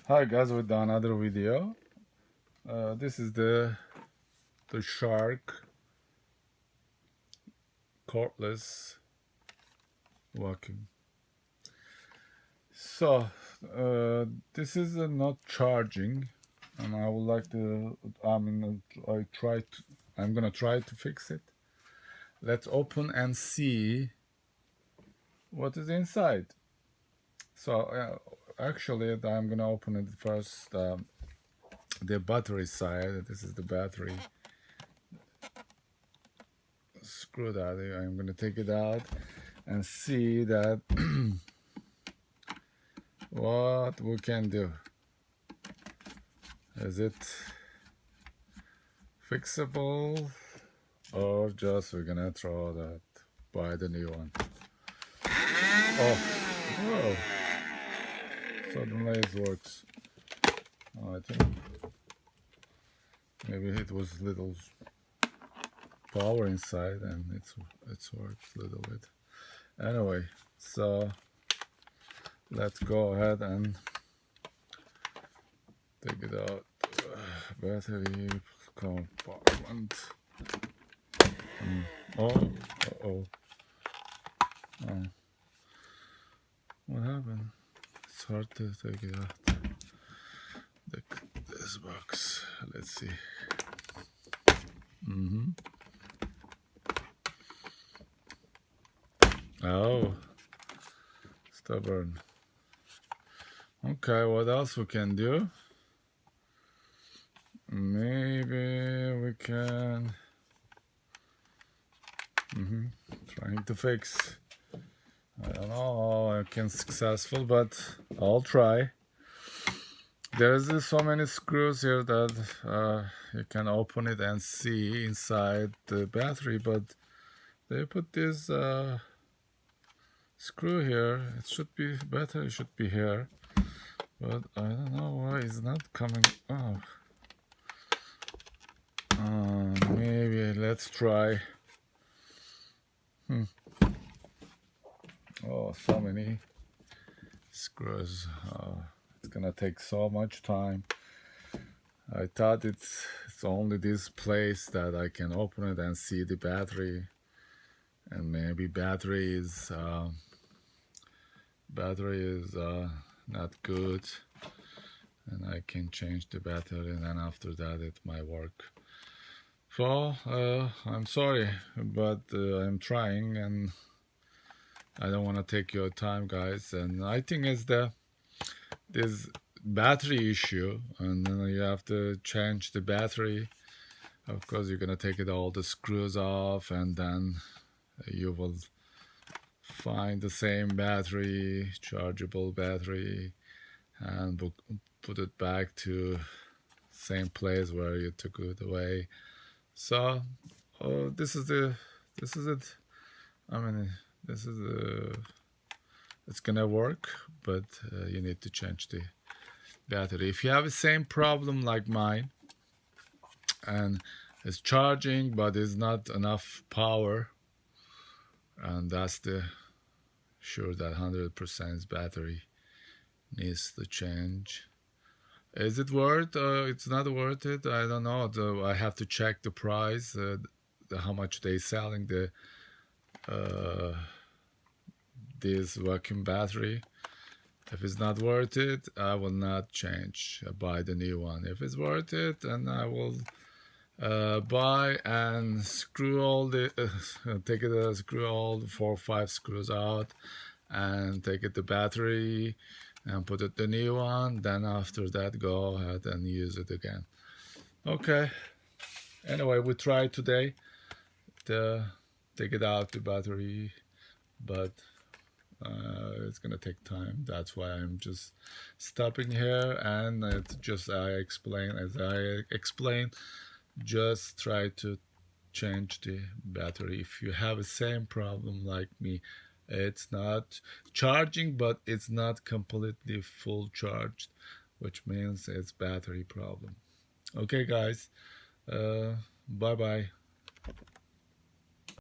Hi guys, with another video. This is the Shark cordless vacuum. So this is not charging, and I would like to. I'm gonna try to fix it. Let's open and see what is inside. So actually, I'm gonna open it first. The battery side. This is the battery. Screw that. I'm gonna take it out and see that what we can do. Is it fixable or just we're gonna throw that, buy the new one? Oh, whoa, suddenly it works. Oh, I think maybe it was little power inside and it's works a little bit. Anyway, so let's go ahead and take it out. Battery compartment. Oh, uh-oh. Oh. What happened? It's hard to take it out. This box. Let's see. Oh, stubborn. Okay, what else we can do? Maybe we can. Trying to fix. I don't know how I can successful, but I'll try. There's so many screws here that you can open it and see inside the battery, but they put this screw here. It should be better. It should be here, but I don't know why it's not coming off. Maybe let's try. Oh, so many screws. It's gonna take so much time. I thought it's only this place that I can open it and see the battery, and maybe battery is not good, and I can change the battery, and then after that it might work. So I'm sorry, but I'm trying, and I don't want to take your time, guys. And I think it's this battery issue, and then you have to change the battery. Of course, you're gonna take all the screws off, and then you will find the same battery, chargeable battery, and put it back to same place where you took it away. So this is it. I mean, this is it's gonna work, but you need to change the battery. If you have the same problem like mine, and it's charging but it's not enough power, and that's the sure that 100% battery needs to change. Is it worth? It's not worth it. I don't know. I have to check the price, how much they selling this vacuum battery. If it's not worth it, I will not change. Buy the new one. If it's worth it, then I will buy and screw all the take it, screw all the 4 or 5 screws out, and take it the battery and put it the new one. Then after that, go ahead and use it again. Okay. Anyway, we tried today to take it out the battery, but it's gonna take time. That's why I'm just stopping here, and as I explained, just try to change the battery. If you have the same problem like me, it's not charging, but it's not completely full charged, which means it's battery problem. Okay, guys, bye bye.